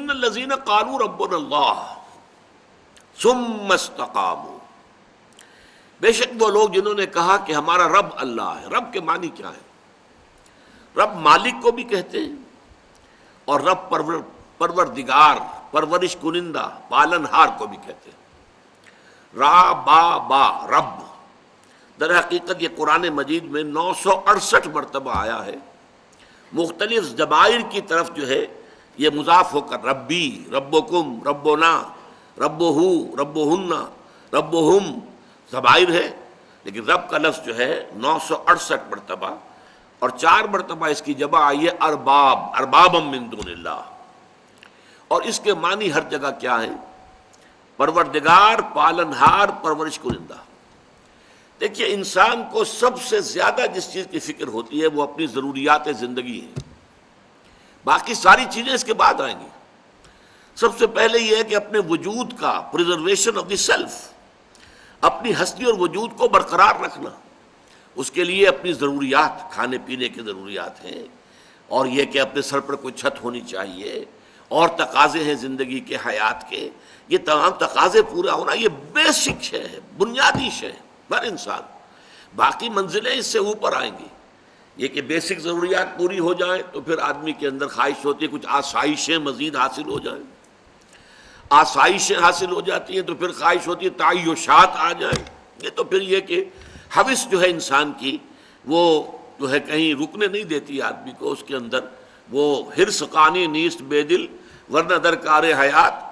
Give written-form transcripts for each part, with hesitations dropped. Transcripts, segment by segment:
ان الذین قالوا ربنا اللہ ثم استقاموا، بے شک وہ لوگ جنہوں نے کہا کہ ہمارا رب اللہ ہے۔ رب کے معنی کیا ہے؟ رب مالک کو بھی کہتے ہیں اور رب پروردگار، پرورش کنندہ، پالن ہار کو بھی کہتے ہیں۔ را با با رب، در حقیقت یہ قرآن مجید میں 968 مرتبہ آیا ہے۔ مختلف ضمائر کی طرف جو ہے یہ مضاف ہو کر ربی، ربکم، ربنا، ربہو، ربہن، ربہم ضمائر ہے، لیکن رب کا لفظ جو ہے 968 مرتبہ، اور 4 مرتبہ اس کی جمع آئی ہے ارباب، اربابا من دون اللہ، اور اس کے معنی ہر جگہ کیا ہے؟ پروردگار، پالنہار، پرورش کنندہ۔ دیکھیے انسان کو سب سے زیادہ جس چیز کی فکر ہوتی ہے وہ اپنی ضروریات زندگی ہے، باقی ساری چیزیں اس کے بعد آئیں گی۔ سب سے پہلے یہ ہے کہ اپنے وجود کا پریزرویشن آف دی سیلف، اپنی ہستی اور وجود کو برقرار رکھنا، اس کے لیے اپنی ضروریات، کھانے پینے کی ضروریات ہیں، اور یہ کہ اپنے سر پر کوئی چھت ہونی چاہیے، اور تقاضے ہیں زندگی کے، حیات کے، یہ تمام تقاضے پورا ہونا یہ بیسک شے ہے، بنیادی شے ہے ہر انسان۔ باقی منزلیں اس سے اوپر آئیں گی، یہ کہ بیسک ضروریات پوری ہو جائیں تو پھر آدمی کے اندر خواہش ہوتی ہے کچھ آسائشیں مزید حاصل ہو جائیں، آسائشیں حاصل ہو جاتی ہیں تو پھر خواہش ہوتی ہے تعیشات آ جائیں، یہ تو پھر یہ کہ حوث جو ہے انسان کی وہ جو ہے کہیں رکنے نہیں دیتی آدمی کو، اس کے اندر وہ حرص قانی نیست بے دل ورنہ درکار حیات،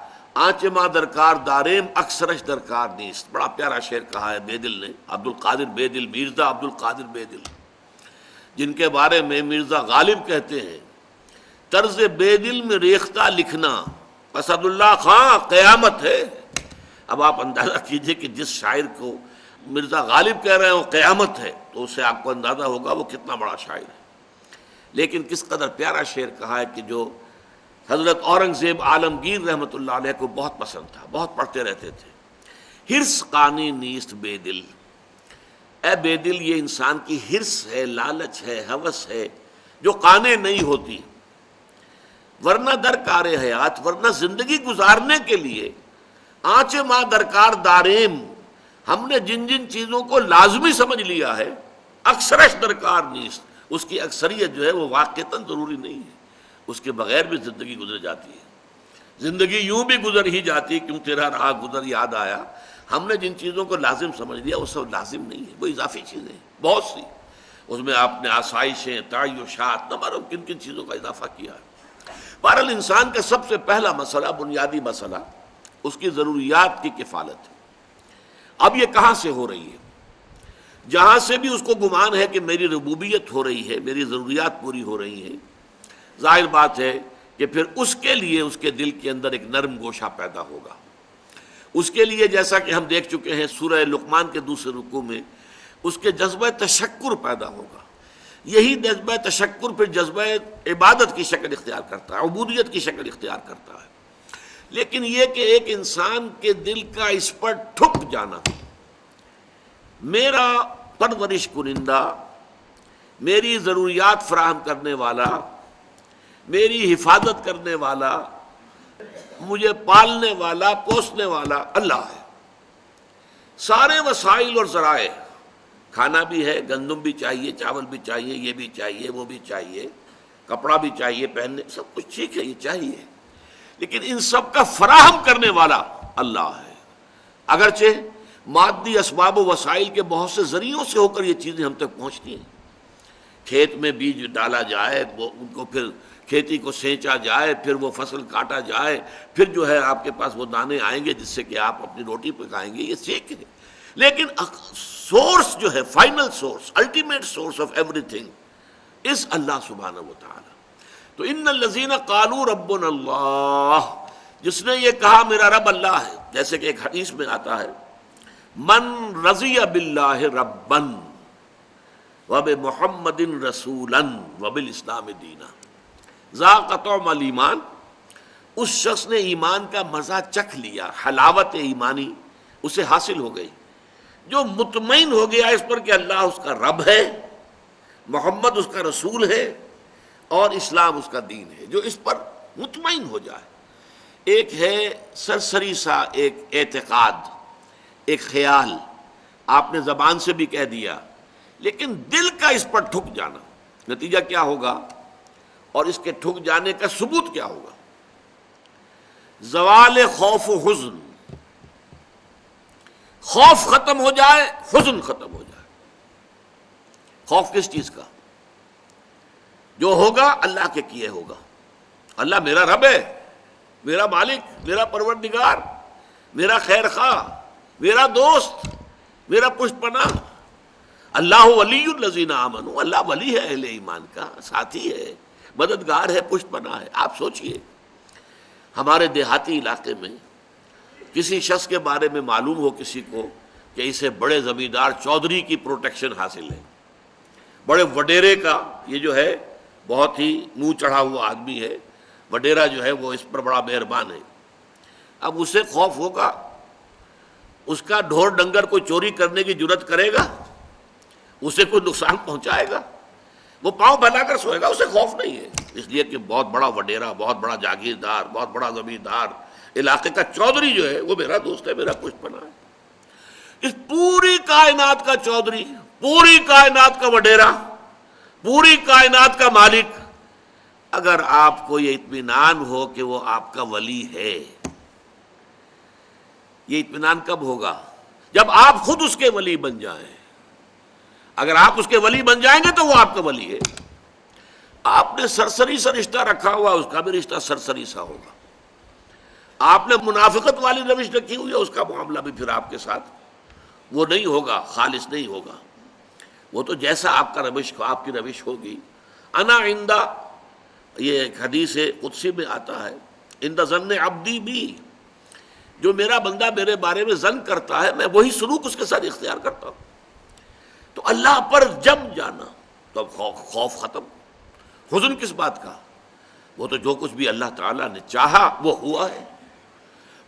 آنچ ماں درکار داریم اکثرش درکار نیست۔ بڑا پیارا شعر کہا ہے بے دل نے، عبد القادر بے دل، مرزا عبد القادر بے دل، جن کے بارے میں مرزا غالب کہتے ہیں طرز بے دل میں ریختہ لکھنا اسد اللہ خاں قیامت ہے۔ اب آپ اندازہ کیجئے کہ جس شاعر کو مرزا غالب کہہ رہے ہیں وہ قیامت ہے، تو اس سے آپ کو اندازہ ہوگا وہ کتنا بڑا شاعر ہے۔ لیکن کس قدر پیارا شعر کہا ہے کہ جو حضرت اورنگزیب عالمگیر رحمۃ اللہ علیہ کو بہت پسند تھا، بہت پڑھتے رہتے تھے۔ حرص قانی نیست بے دل، اے بے دل یہ انسان کی حرص ہے، لالچ ہے، ہوس ہے جو قانے نہیں ہوتی، ورنہ درکار حیات، ورنہ زندگی گزارنے کے لیے آنچ ماں درکار داریم، ہم نے جن جن چیزوں کو لازمی سمجھ لیا ہے اکثرش درکار نیست، اس کی اکثریت جو ہے وہ واقعتاً ضروری نہیں ہے، اس کے بغیر بھی زندگی گزر جاتی ہے۔ زندگی یوں بھی گزر ہی جاتی، کیوں تیرا رہا گزر یاد آیا، ہم نے جن چیزوں کو لازم سمجھ لیا وہ سب لازم نہیں ہے، وہ اضافی چیزیں ہیں بہت سی، اس میں آپ نے آسائشیں، تعیشات، نہ معلوم کن کن چیزوں کا اضافہ کیا ہے۔ بہرحال انسان کا سب سے پہلا مسئلہ، بنیادی مسئلہ اس کی ضروریات کی کفالت ہے۔ اب یہ کہاں سے ہو رہی ہے؟ جہاں سے بھی اس کو گمان ہے کہ میری ربوبیت ہو رہی ہے، میری ضروریات پوری ہو رہی ہیں، ظاہر بات ہے کہ پھر اس کے لیے اس کے دل کے اندر ایک نرم گوشہ پیدا ہوگا۔ اس کے لیے جیسا کہ ہم دیکھ چکے ہیں سورہ لقمان کے دوسرے رکوع میں، اس کے جذبہ تشکر پیدا ہوگا۔ یہی جذبہ تشکر پھر جذبہ عبادت کی شکل اختیار کرتا ہے، عبودیت کی شکل اختیار کرتا ہے۔ لیکن یہ کہ ایک انسان کے دل کا اس پر ٹھک جانا، میرا پرورش کنندہ، میری ضروریات فراہم کرنے والا، میری حفاظت کرنے والا، مجھے پالنے والا، پوسنے والا اللہ ہے۔ سارے وسائل اور ذرائع، کھانا بھی ہے، گندم بھی چاہیے، چاول بھی چاہیے، یہ بھی چاہیے، وہ بھی چاہیے، کپڑا بھی چاہیے پہننے، سب کچھ ٹھیک ہے، یہ چاہیے، لیکن ان سب کا فراہم کرنے والا اللہ ہے۔ اگرچہ مادی اسباب و وسائل کے بہت سے ذریعوں سے ہو کر یہ چیزیں ہم تک پہنچتی ہیں، کھیت میں بیج ڈالا جائے، وہ ان کو پھر کھیتی کو سینچا جائے، پھر وہ فصل کاٹا جائے، پھر جو ہے آپ کے پاس وہ دانے آئیں گے جس سے کہ آپ اپنی روٹی پکائیں گے، یہ ٹھیک ہے، لیکن سورس جو ہے، final source, ultimate source of everything is اللہ سبحانہ و تعالی۔ تو ان الذین قالوا ربنا اللہ، جس نے یہ کہا میرا رب اللہ ہے، جیسے کہ ایک حدیث میں آتا ہے من رضی باللہ ربا وبمحمد رسولا وبالاسلام دینا ذاق طعم الایمان، اس شخص نے ایمان کا مزہ چکھ لیا، حلاوت ایمانی اسے حاصل ہو گئی، جو مطمئن ہو گیا اس پر کہ اللہ اس کا رب ہے، محمد اس کا رسول ہے، اور اسلام اس کا دین ہے، جو اس پر مطمئن ہو جائے۔ ایک ہے سرسری سا ایک اعتقاد، ایک خیال، آپ نے زبان سے بھی کہہ دیا، لیکن دل کا اس پر ٹھک جانا، نتیجہ کیا ہوگا اور اس کے ٹھک جانے کا ثبوت کیا ہوگا؟ زوال خوف و حزن، خوف ختم ہو جائے، حزن ختم ہو جائے۔ خوف کس چیز کا؟ جو ہوگا اللہ کے کیے ہوگا۔ اللہ میرا رب ہے، میرا مالک، میرا پروردگار، میرا خیر خواہ، میرا دوست، میرا پشت پناہ۔ اللہ ولی الذین آمنوا، اللہ ولی ہے اہل ایمان کا، ساتھی ہے، مددگار ہے، پشت پناہ ہے۔ آپ سوچئے ہمارے دیہاتی علاقے میں کسی شخص کے بارے میں معلوم ہو کسی کو کہ اسے بڑے زمیندار چودھری کی پروٹیکشن حاصل ہے، بڑے وڈیرے کا، یہ جو ہے بہت ہی منہ چڑھا ہوا آدمی ہے، وڈیرا جو ہے وہ اس پر بڑا مہربان ہے۔ اب اسے خوف ہوگا، اس کا ڈھور ڈنگر کوئی چوری کرنے کی جرت کرے گا، اسے کوئی نقصان پہنچائے گا، وہ پاؤں پھیلا کر سوئے گا، اسے خوف نہیں ہے، اس لیے کہ بہت بڑا وڈیرا، بہت بڑا جاگیردار، بہت بڑا زمیندار، علاقے کا چودھری جو ہے وہ میرا دوست ہے، میرا پشت پناہ ہے۔ اس پوری کائنات کا چودھری، پوری کائنات کا وڈیرا، پوری کائنات کا مالک، اگر آپ کو یہ اطمینان ہو کہ وہ آپ کا ولی ہے، یہ اطمینان کب ہوگا؟ جب آپ خود اس کے ولی بن جائیں۔ اگر آپ اس کے ولی بن جائیں گے تو وہ آپ کا ولی ہے۔ آپ نے سرسری سا رشتہ رکھا ہوا، اس کا بھی رشتہ سرسری سا ہوگا۔ آپ نے منافقت والی روش رکھی ہوئی ہے، اس کا معاملہ بھی پھر آپ کے ساتھ وہ نہیں ہوگا، خالص نہیں ہوگا۔ وہ تو جیسا آپ کا روش، آپ کی روش ہوگی۔ انا عندہ، یہ ایک حدیث قدسی میں آتا ہے، عند ظن عبدی بی، جو میرا بندہ میرے بارے میں ظن کرتا ہے میں وہی سلوک اس کے ساتھ اختیار کرتا ہوں۔ تو اللہ پر جم جانا، تو اب خوف ختم۔ حزن کس بات کا؟ وہ تو جو کچھ بھی اللہ تعالیٰ نے چاہا وہ ہوا ہے۔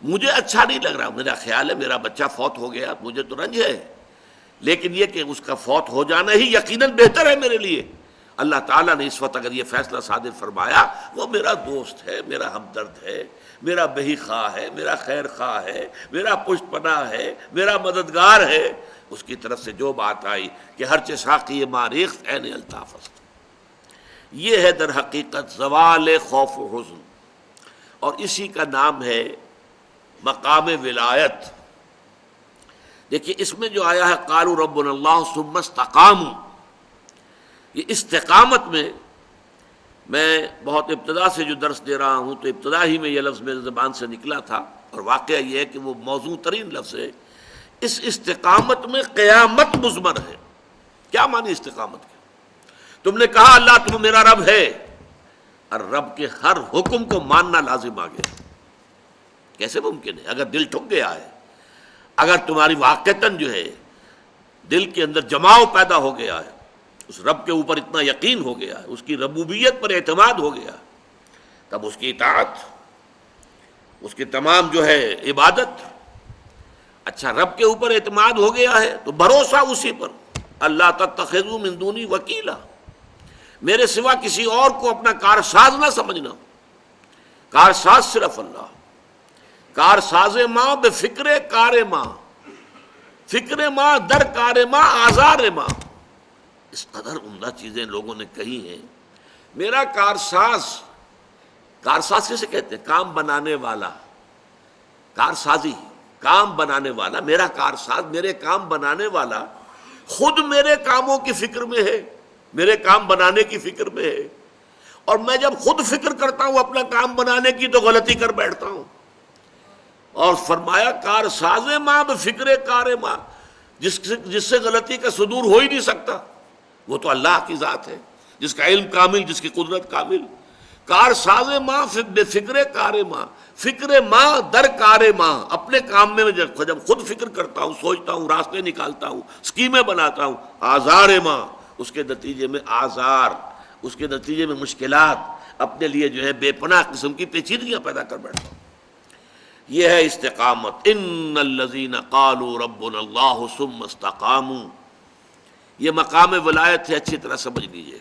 مجھے اچھا نہیں لگ رہا، میرا خیال ہے میرا بچہ فوت ہو گیا، مجھے تو رنج ہے، لیکن یہ کہ اس کا فوت ہو جانا ہی یقیناً بہتر ہے میرے لیے۔ اللہ تعالیٰ نے اس وقت اگر یہ فیصلہ صادر فرمایا، وہ میرا دوست ہے، میرا ہمدرد ہے، میرا بہی خواہ ہے، میرا خیر خواہ ہے، میرا پشت پناہ ہے، میرا مددگار ہے، اس کی طرف سے جو بات آئی کہ ہر ساقی ماریخت عین الطاف است، یہ ہے در حقیقت زوال خوف و حزن، اور اسی کا نام ہے مقام ولایت۔ دیکھیے اس میں جو آیا ہے قالوا ربنا اللہ ثم استقاموا، یہ استقامت میں بہت ابتدا سے جو درس دے رہا ہوں تو ابتدا ہی میں یہ لفظ میرے زبان سے نکلا تھا، اور واقعہ یہ ہے کہ وہ موزوں ترین لفظ ہے۔ اس استقامت میں قیامت مضمر ہے۔ کیا معنی استقامت کے؟ تم نے کہا اللہ تم میرا رب ہے، اور رب کے ہر حکم کو ماننا لازم آ گیا۔ کیسے ممکن ہے؟ اگر دل ٹھک گیا ہے، اگر تمہاری واقعتاً جو ہے دل کے اندر جماؤ پیدا ہو گیا ہے، اس رب کے اوپر اتنا یقین ہو گیا ہے، اس کی ربوبیت پر اعتماد ہو گیا، تب اس کی اطاعت، اس کی تمام جو ہے عبادت۔ اچھا رب کے اوپر اعتماد ہو گیا ہے تو بھروسہ اسی پر، اللہ تتخذوا من دونی وکیلا، میرے سوا کسی اور کو اپنا کارساز نہ سمجھنا، کارساز صرف اللہ۔ کار ساز ماں بے فکر کار ماں، فکر ماں در کار ماں آزار ماں، اس قدر عمدہ چیزیں لوگوں نے کہی ہیں۔ میرا کارساز، کارساز کسے کہتے ہیں؟ کام بنانے والا، کارسازی، کام بنانے والا۔ میرا کارساز، میرے کام بنانے والا خود میرے کاموں کی فکر میں ہے، میرے کام بنانے کی فکر میں ہے، اور میں جب خود فکر کرتا ہوں اپنا کام بنانے کی تو غلطی کر بیٹھتا ہوں۔ اور فرمایا کار ساز ماں بفکر کار ماں، جس سے غلطی کا صدور ہو ہی نہیں سکتا، وہ تو اللہ کی ذات ہے، جس کا علم کامل، جس کی قدرت کامل۔ کار ساز ماں بے فکر کار ماں، فکر ماں در کار ماں، اپنے کام میں جب خود فکر کرتا ہوں، سوچتا ہوں، راستے نکالتا ہوں، اسکیمیں بناتا ہوں، آزار ماں، اس کے نتیجے میں آزار، اس کے نتیجے میں مشکلات، اپنے لیے جو ہے بے پناہ قسم کی پیچیدگیاں پیدا کر بیٹھتا ہوں۔ یہ ہے استقامت۔ ان الذین قالوا ربنا اللہ ثم استقاموا، یہ مقام ولایت ہے، اچھی طرح سمجھ لیجئے۔